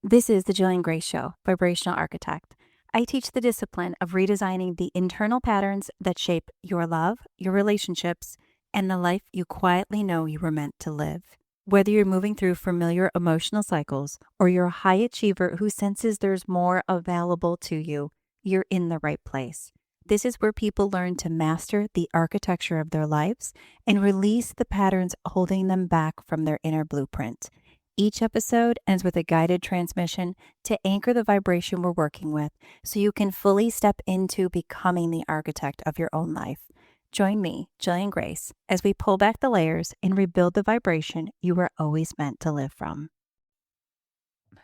This is the Jillian Greyse Show, Vibrational Architect. I teach the discipline of redesigning the internal patterns that shape your love, your relationships, and the life you quietly know you were meant to live. Whether you're moving through familiar emotional cycles or you're a high achiever who senses there's more available to you, you're in the right place. This is where people learn to master the architecture of their lives and release the patterns holding them back from their inner blueprint. Each episode ends with a guided transmission to anchor the vibration we're working with so you can fully step into becoming the architect of your own life. Join me, Jillian Greyse, as we pull back the layers and rebuild the vibration you were always meant to live from.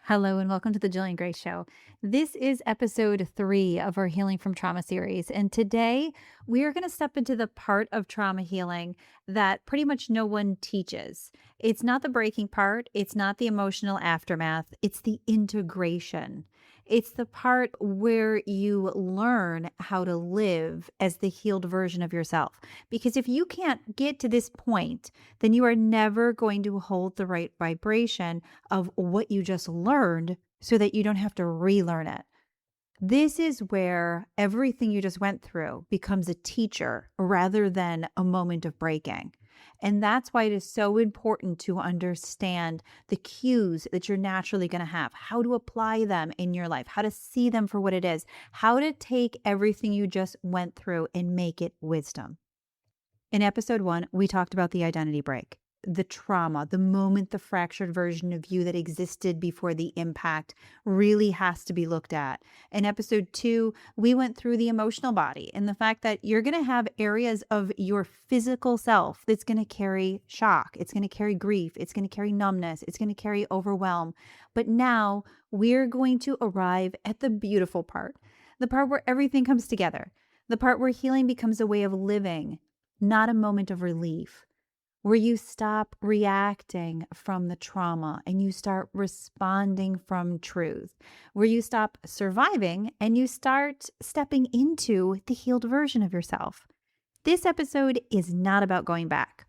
Hello and welcome to the Jillian Greyse Show. This is episode 3 of our Healing from Trauma series. And today we are going to step into the part of trauma healing that pretty much no one teaches. It's not the breaking part. It's not the emotional aftermath. It's the integration. It's the part where you learn how to live as the healed version of yourself. Because if you can't get to this point, then you are never going to hold the right vibration of what you just learned so that you don't have to relearn it. This is where everything you just went through becomes a teacher rather than a moment of breaking. And that's why it is so important to understand the cues that you're naturally going to have, how to apply them in your life, how to see them for what it is, how to take everything you just went through and make it wisdom. In episode 1, we talked about the identity break, the trauma, the moment the fractured version of you that existed before the impact really has to be looked at. In episode 2, we went through the emotional body and the fact that you're going to have areas of your physical self that's going to carry shock. It's going to carry grief. It's going to carry numbness. It's going to carry overwhelm. But now we're going to arrive at the beautiful part, the part where everything comes together, the part where healing becomes a way of living, not a moment of relief, where you stop reacting from the trauma and you start responding from truth, where you stop surviving and you start stepping into the healed version of yourself. This episode is not about going back.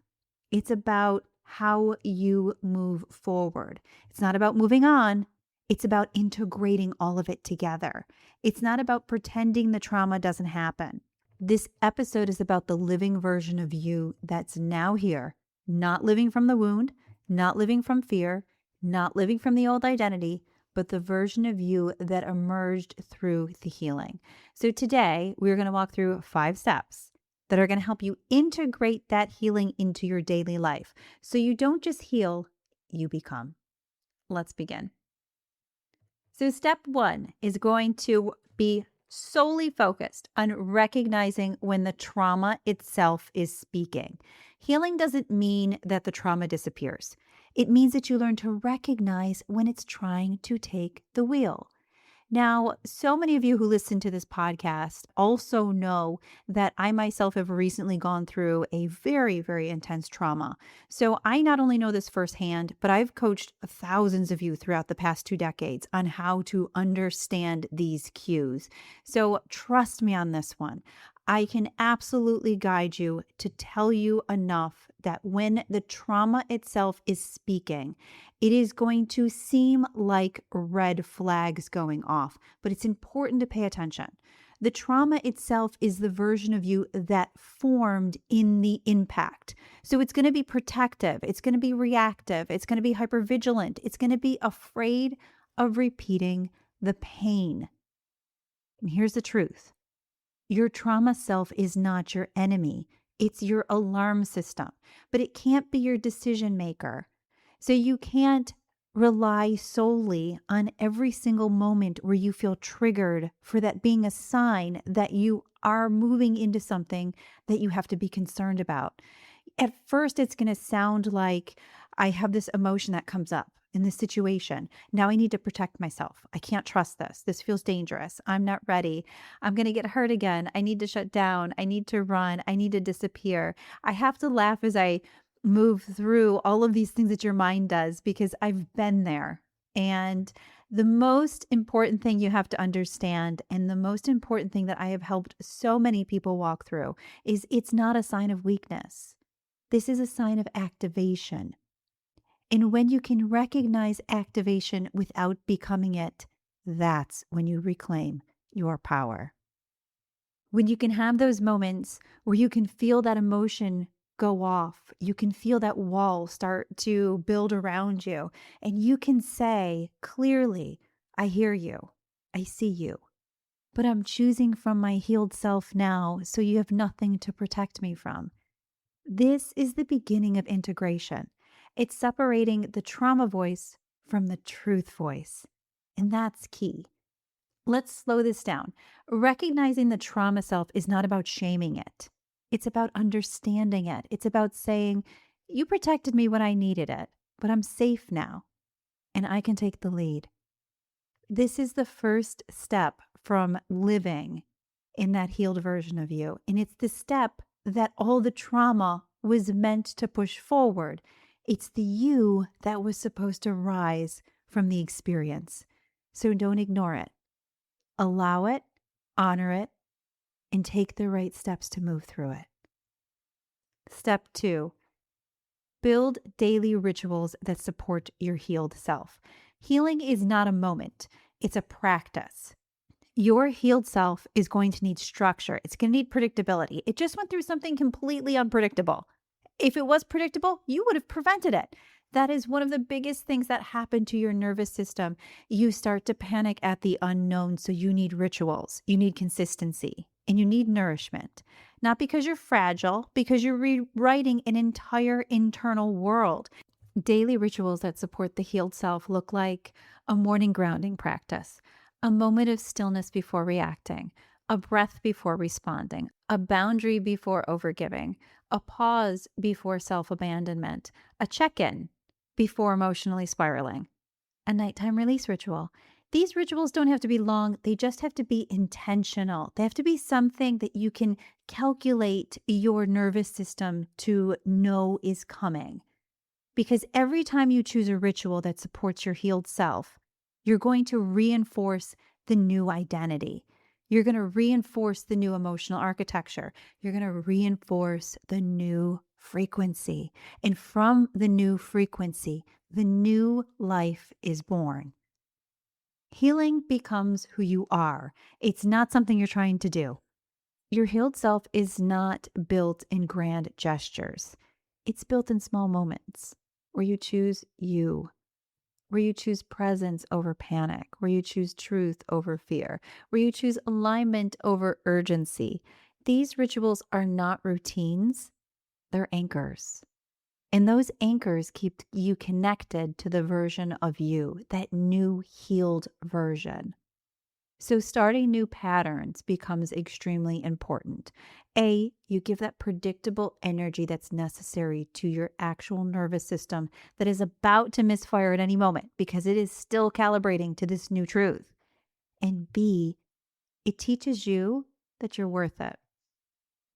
It's about how you move forward. It's not about moving on. It's about integrating all of it together. It's not about pretending the trauma doesn't happen. This episode is about the living version of you that's now here, not living from the wound, not living from fear, not living from the old identity, but the version of you that emerged through the healing. So today, we're going to walk through 5 steps that are going to help you integrate that healing into your daily life. So you don't just heal, you become. Let's begin. So step 1 is going to be solely focused on recognizing when the trauma itself is speaking. Healing doesn't mean that the trauma disappears. It means that you learn to recognize when it's trying to take the wheel. Now, so many of you who listen to this podcast also know that I myself have recently gone through a very, very intense trauma. So I not only know this firsthand, but I've coached thousands of you throughout the past 2 decades on how to understand these cues. So trust me on this one. I can absolutely guide you to tell you enough that when the trauma itself is speaking, it is going to seem like red flags going off, but it's important to pay attention. The trauma itself is the version of you that formed in the impact. So it's going to be protective. It's going to be reactive. It's going to be hypervigilant. It's going to be afraid of repeating the pain. And here's the truth. Your trauma self is not your enemy. It's your alarm system, but it can't be your decision maker. So you can't rely solely on every single moment where you feel triggered for that being a sign that you are moving into something that you have to be concerned about. At first, it's going to sound like I have this emotion that comes up in this situation. Now I need to protect myself. I can't trust this. This feels dangerous. I'm not ready. I'm going to get hurt again. I need to shut down. I need to run. I need to disappear. I have to laugh as I move through all of these things that your mind does because I've been there. And the most important thing you have to understand, and the most important thing that I have helped so many people walk through, is it's not a sign of weakness. This is a sign of activation. And when you can recognize activation without becoming it, that's when you reclaim your power. When you can have those moments where you can feel that emotion go off, you can feel that wall start to build around you, and you can say clearly, I hear you, I see you, but I'm choosing from my healed self now, so you have nothing to protect me from. This is the beginning of integration. It's separating the trauma voice from the truth voice, and that's key. Let's slow this down. Recognizing the trauma self is not about shaming it. It's about understanding it. It's about saying, you protected me when I needed it, but I'm safe now and I can take the lead. This is the first step from living in that healed version of you. And it's the step that all the trauma was meant to push forward. It's the you that was supposed to rise from the experience. So don't ignore it. Allow it, honor it, and take the right steps to move through it. Step 2, build daily rituals that support your healed self. Healing is not a moment, it's a practice. Your healed self is going to need structure. It's going to need predictability. It just went through something completely unpredictable. If it was predictable, you would have prevented it. That is one of the biggest things that happen to your nervous system. You start to panic at the unknown, so you need rituals, you need consistency, and you need nourishment. Not because you're fragile, because you're rewriting an entire internal world. Daily rituals that support the healed self look like a morning grounding practice, a moment of stillness before reacting, a breath before responding, a boundary before overgiving, a pause before self-abandonment, a check-in before emotionally spiraling, a nighttime release ritual. These rituals don't have to be long. They just have to be intentional. They have to be something that you can calculate your nervous system to know is coming. Because every time you choose a ritual that supports your healed self, you're going to reinforce the new identity. You're going to reinforce the new emotional architecture. You're going to reinforce the new frequency. And from the new frequency, the new life is born. Healing becomes who you are. It's not something you're trying to do. Your healed self is not built in grand gestures. It's built in small moments where you choose you, where you choose presence over panic, where you choose truth over fear, where you choose alignment over urgency. These rituals are not routines, they're anchors. And those anchors keep you connected to the version of you, that new healed version. So starting new patterns becomes extremely important. A, you give that predictable energy that's necessary to your actual nervous system that is about to misfire at any moment because it is still calibrating to this new truth. And B, it teaches you that you're worth it.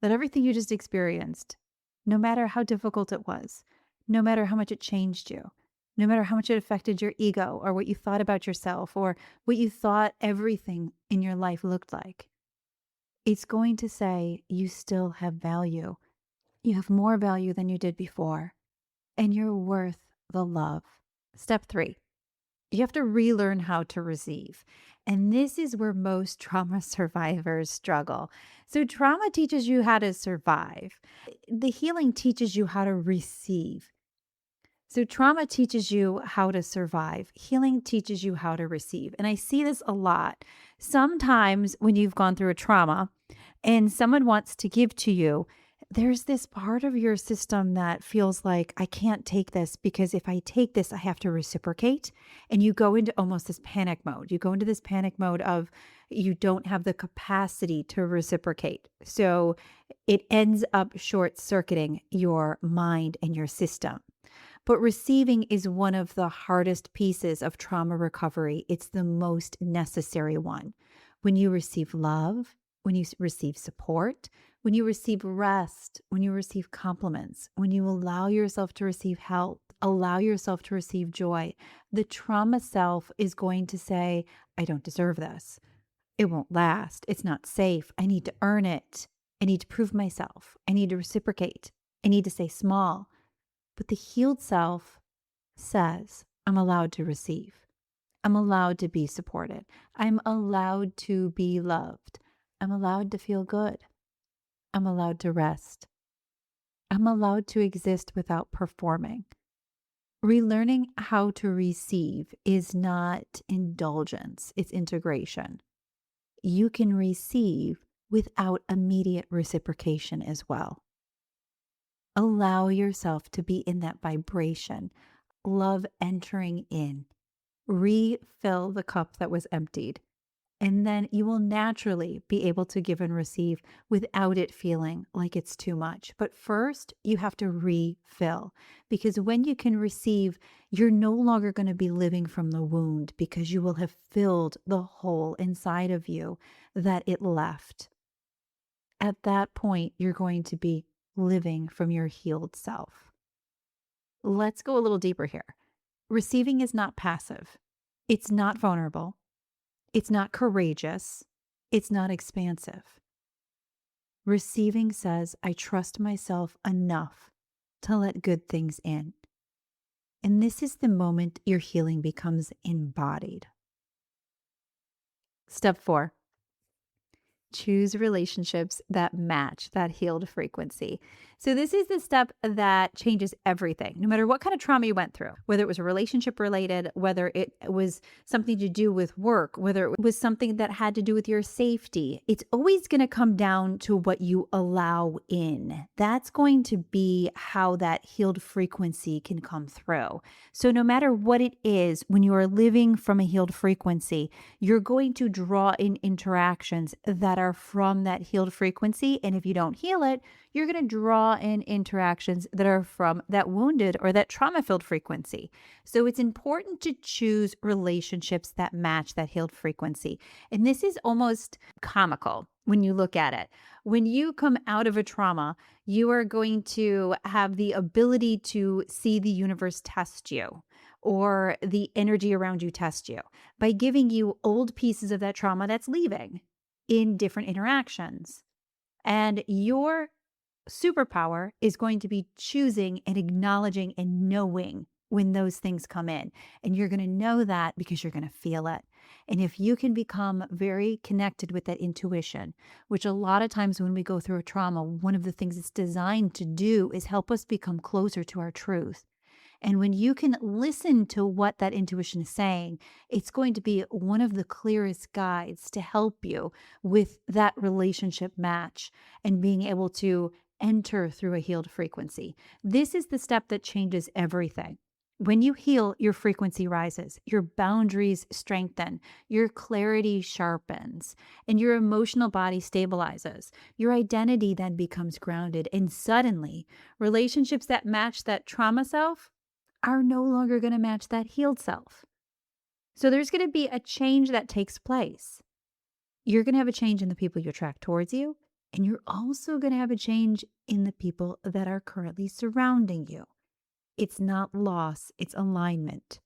That everything you just experienced, no matter how difficult it was, no matter how much it changed you, no matter how much it affected your ego or what you thought about yourself or what you thought everything in your life looked like, it's going to say you still have value. You have more value than you did before, and you're worth the love. Step 3, you have to relearn how to receive. And this is where most trauma survivors struggle. So trauma teaches you how to survive. The healing teaches you how to receive. So trauma teaches you how to survive. Healing teaches you how to receive. And I see this a lot. Sometimes when you've gone through a trauma and someone wants to give to you, there's this part of your system that feels like, I can't take this because if I take this, I have to reciprocate. And you go into almost this panic mode. You go into this panic mode of you don't have the capacity to reciprocate. So it ends up short circuiting your mind and your system. But receiving is one of the hardest pieces of trauma recovery. It's the most necessary one. When you receive love, when you receive support, when you receive rest, when you receive compliments, when you allow yourself to receive help, allow yourself to receive joy, the trauma self is going to say, I don't deserve this. It won't last. It's not safe. I need to earn it. I need to prove myself. I need to reciprocate. I need to stay small. But the healed self says, I'm allowed to receive. I'm allowed to be supported. I'm allowed to be loved. I'm allowed to feel good. I'm allowed to rest. I'm allowed to exist without performing. Relearning how to receive is not indulgence, it's integration. You can receive without immediate reciprocation as well. Allow yourself to be in that vibration, love entering in. Refill the cup that was emptied. And then you will naturally be able to give and receive without it feeling like it's too much. But first, you have to refill, because when you can receive, you're no longer going to be living from the wound, because you will have filled the hole inside of you that it left. At that point, you're going to be living from your healed self. Let's go a little deeper here. Receiving is not passive. It's not vulnerable. It's not courageous. It's not expansive. Receiving says, I trust myself enough to let good things in. And this is the moment your healing becomes embodied. Step 4. Choose relationships that match that healed frequency. So this is the step that changes everything, no matter what kind of trauma you went through, whether it was relationship related, whether it was something to do with work, whether it was something that had to do with your safety. It's always going to come down to what you allow in. That's going to be how that healed frequency can come through. So no matter what it is, when you are living from a healed frequency, you're going to draw in interactions that are from that healed frequency. And if you don't heal it, you're going to draw in interactions that are from that wounded or that trauma-filled frequency. So it's important to choose relationships that match that healed frequency. And this is almost comical when you look at it. When you come out of a trauma, you are going to have the ability to see the universe test you, or the energy around you test you, by giving you old pieces of that trauma that's leaving in different interactions. And your superpower is going to be choosing and acknowledging and knowing when those things come in. And you're going to know that because you're going to feel it. And if you can become very connected with that intuition, which a lot of times when we go through a trauma, one of the things it's designed to do is help us become closer to our truth. And when you can listen to what that intuition is saying, it's going to be one of the clearest guides to help you with that relationship match and being able to enter through a healed frequency. This is the step that changes everything. When you heal, your frequency rises, your boundaries strengthen, your clarity sharpens, and your emotional body stabilizes. Your identity then becomes grounded, and suddenly, relationships that match that trauma self are no longer going to match that healed self. So there's going to be a change that takes place. You're going to have a change in the people you attract towards you, and you're also going to have a change in the people that are currently surrounding you. It's not loss, it's alignment.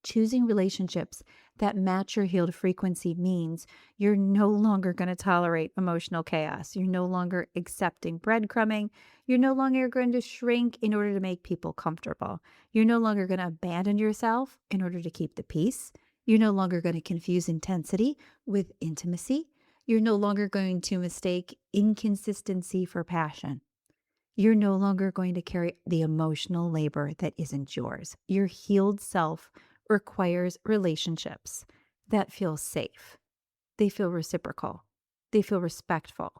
Choosing relationships that match your healed frequency means you're no longer going to tolerate emotional chaos. You're no longer accepting breadcrumbing. You're no longer going to shrink in order to make people comfortable. You're no longer going to abandon yourself in order to keep the peace. You're no longer going to confuse intensity with intimacy. You're no longer going to mistake inconsistency for passion. You're no longer going to carry the emotional labor that isn't yours. Your healed self requires relationships that feel safe. They feel reciprocal. They feel respectful.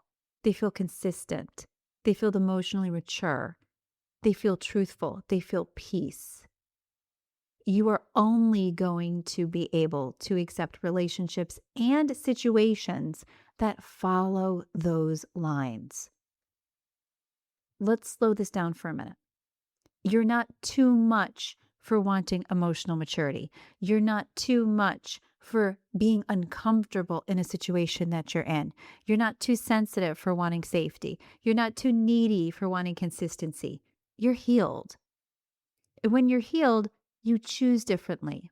They feel consistent. They feel emotionally mature. They feel truthful. They feel peace. You are only going to be able to accept relationships and situations that follow those lines. Let's slow this down for a minute. You're not too much for wanting emotional maturity. You're not too much for being uncomfortable in a situation that you're in. You're not too sensitive for wanting safety. You're not too needy for wanting consistency. You're healed. And when you're healed, you choose differently.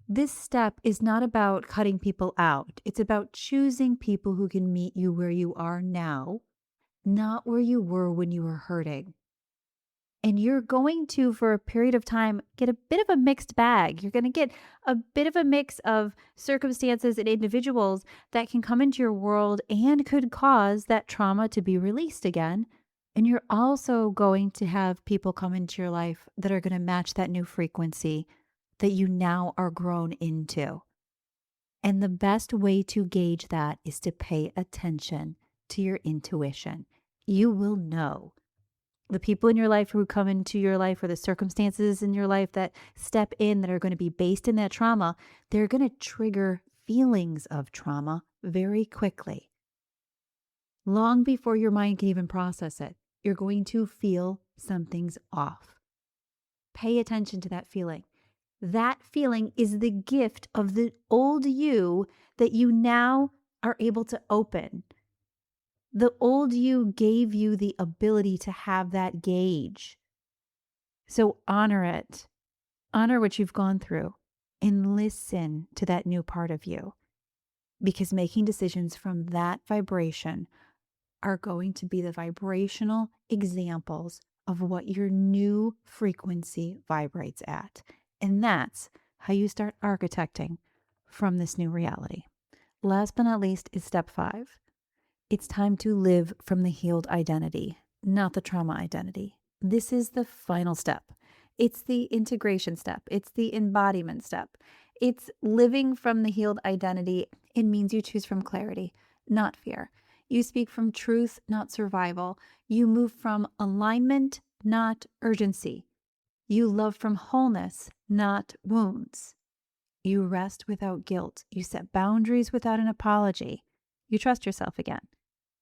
This step is not about cutting people out. It's about choosing people who can meet you where you are now, not where you were when you were hurting. And you're going to, for a period of time, get a bit of a mixed bag. You're going to get a bit of a mix of circumstances and individuals that can come into your world and could cause that trauma to be released again. And you're also going to have people come into your life that are going to match that new frequency that you now are grown into. And the best way to gauge that is to pay attention to your intuition. You will know. The people in your life who come into your life, or the circumstances in your life that step in that are going to be based in that trauma, they're going to trigger feelings of trauma very quickly. Long before your mind can even process it, you're going to feel something's off. Pay attention to that feeling. That feeling is the gift of the old you that you now are able to open. The old you gave you the ability to have that gauge. So honor it. Honor what you've gone through and listen to that new part of you. Because making decisions from that vibration are going to be the vibrational examples of what your new frequency vibrates at. And that's how you start architecting from this new reality. Last but not least is step 5. It's time to live from the healed identity, not the trauma identity. This is the final step. It's the integration step. It's the embodiment step. It's living from the healed identity. It means you choose from clarity, not fear. You speak from truth, not survival. You move from alignment, not urgency. You love from wholeness, not wounds. You rest without guilt. You set boundaries without an apology. You trust yourself again.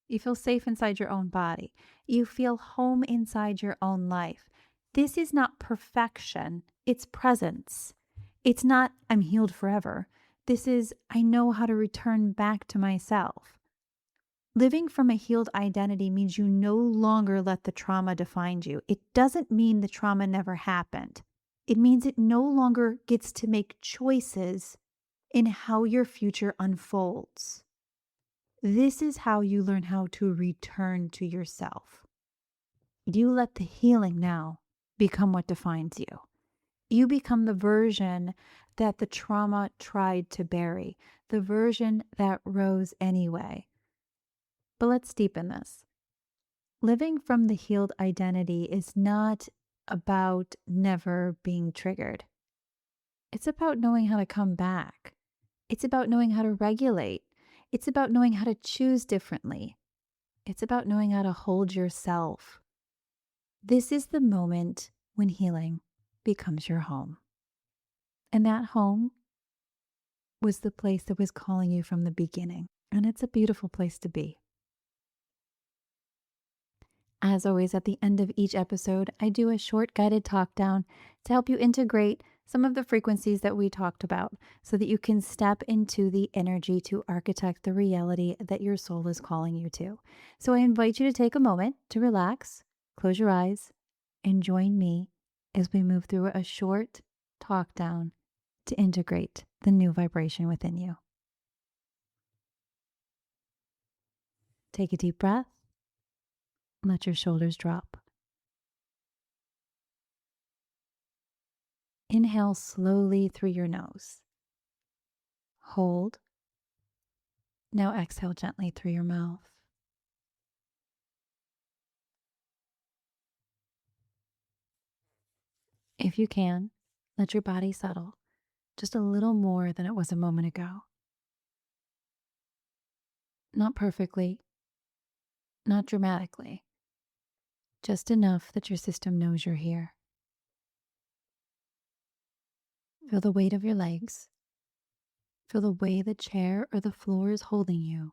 You feel safe inside your own body. You feel home inside your own life. This is not perfection. It's presence. It's not, I'm healed forever. This is, I know how to return back to myself. Living from a healed identity means you no longer let the trauma define you. It doesn't mean the trauma never happened. It means it no longer gets to make choices in how your future unfolds. This is how you learn how to return to yourself. You let the healing now become what defines you. You become the version that the trauma tried to bury, the version that rose anyway. But let's deepen this. Living from the healed identity is not about never being triggered. It's about knowing how to come back. It's about knowing how to regulate. It's about knowing how to choose differently. It's about knowing how to hold yourself. This is the moment when healing becomes your home. And that home was the place that was calling you from the beginning. And it's a beautiful place to be. As always, at the end of each episode, I do a short guided talk down to help you integrate some of the frequencies that we talked about so that you can step into the energy to architect the reality that your soul is calling you to. So I invite you to take a moment to relax, close your eyes, and join me as we move through a short talk down to integrate the new vibration within you. Take a deep breath. Let your shoulders drop. Inhale slowly through your nose. Hold. Now exhale gently through your mouth. If you can, let your body settle just a little more than it was a moment ago. Not perfectly, not dramatically, just enough that your system knows you're here. Feel the weight of your legs. Feel the way the chair or the floor is holding you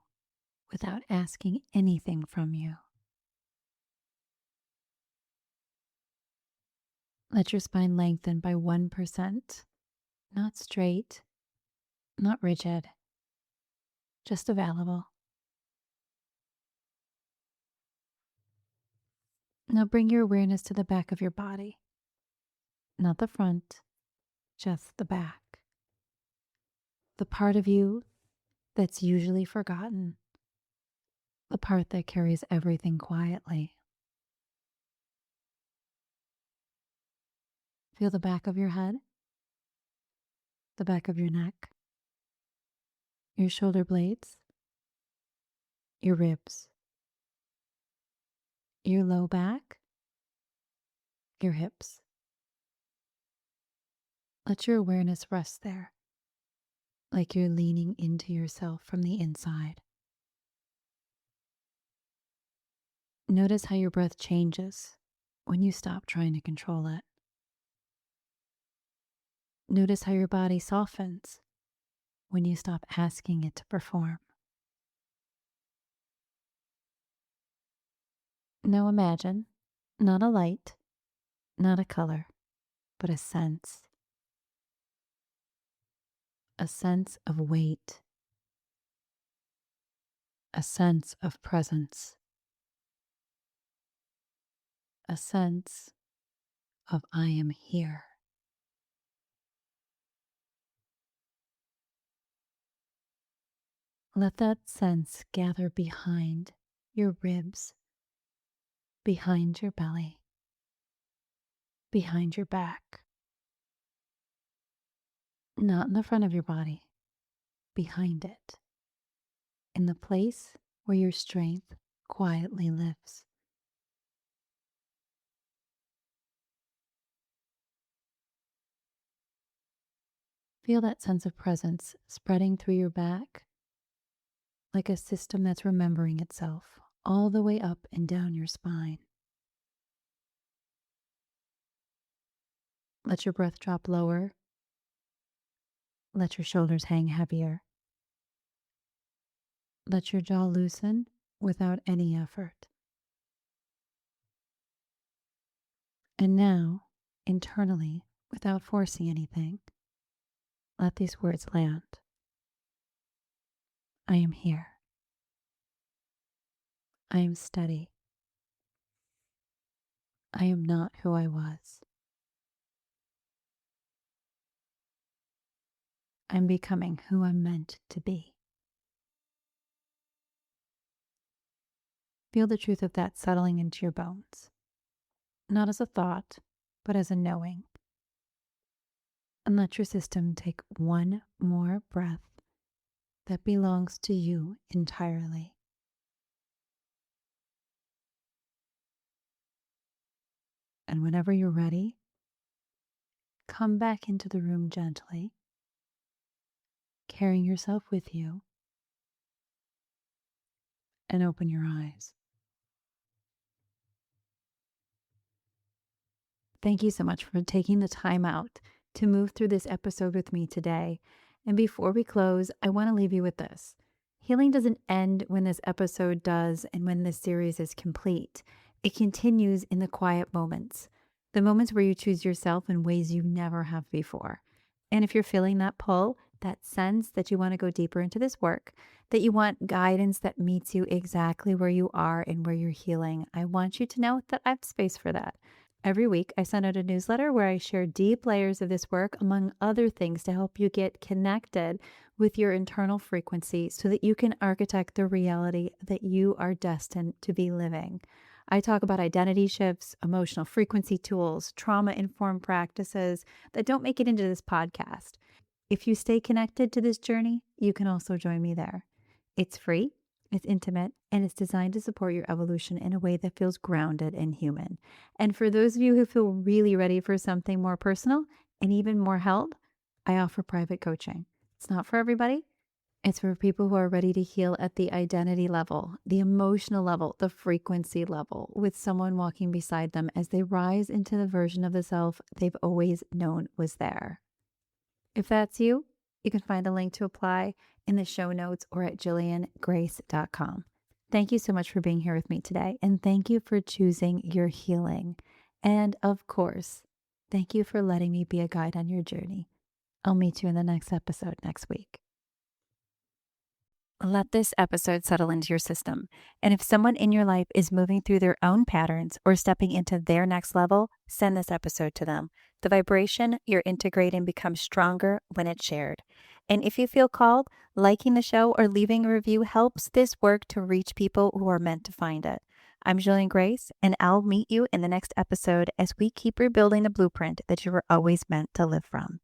without asking anything from you. Let your spine lengthen by 1%, not straight, not rigid, just available. Now bring your awareness to the back of your body, not the front, just the back. The part of you that's usually forgotten, the part that carries everything quietly. Feel the back of your head, the back of your neck, your shoulder blades, your ribs, your low back, your hips. Let your awareness rest there, like you're leaning into yourself from the inside. Notice how your breath changes when you stop trying to control it. Notice how your body softens when you stop asking it to perform. Now imagine not a light, not a color, but a sense of weight, a sense of presence, a sense of I am here. Let that sense gather behind your ribs, behind your belly, behind your back, not in the front of your body, behind it, in the place where your strength quietly lives. Feel that sense of presence spreading through your back like a system that's remembering itself all the way up and down your spine. Let your breath drop lower. Let your shoulders hang heavier. Let your jaw loosen without any effort. And now, internally, without forcing anything, let these words land. I am here. I am steady. I am not who I was. I'm becoming who I'm meant to be. Feel the truth of that settling into your bones, not as a thought, but as a knowing. And let your system take one more breath that belongs to you entirely. And whenever you're ready, come back into the room gently, carrying yourself with you, and open your eyes. Thank you so much for taking the time out to move through this episode with me today. And before we close, I want to leave you with this. Healing doesn't end when this episode does and when this series is complete. It continues in the quiet moments, the moments where you choose yourself in ways you never have before. And if you're feeling that pull, that sense that you want to go deeper into this work, that you want guidance that meets you exactly where you are and where you're healing, I want you to know that I have space for that. Every week, I send out a newsletter where I share deep layers of this work, among other things, to help you get connected with your internal frequency so that you can architect the reality that you are destined to be living. I talk about identity shifts, emotional frequency tools, trauma-informed practices that don't make it into this podcast. If you stay connected to this journey, you can also join me there. It's free. It's intimate, and it's designed to support your evolution in a way that feels grounded and human. And for those of you who feel really ready for something more personal and even more held, I offer private coaching. It's not for everybody. It's for people who are ready to heal at the identity level, the emotional level, the frequency level, with someone walking beside them as they rise into the version of the self they've always known was there. If that's you, you can find a link to apply in the show notes or at jilliangreyse.com. Thank you so much for being here with me today, and thank you for choosing your healing. And of course, thank you for letting me be a guide on your journey. I'll meet you in the next episode next week. Let this episode settle into your system. And if someone in your life is moving through their own patterns or stepping into their next level, send this episode to them. The vibration you're integrating becomes stronger when it's shared. And if you feel called, liking the show or leaving a review helps this work to reach people who are meant to find it. I'm Jillian Greyse, and I'll meet you in the next episode as we keep rebuilding the blueprint that you were always meant to live from.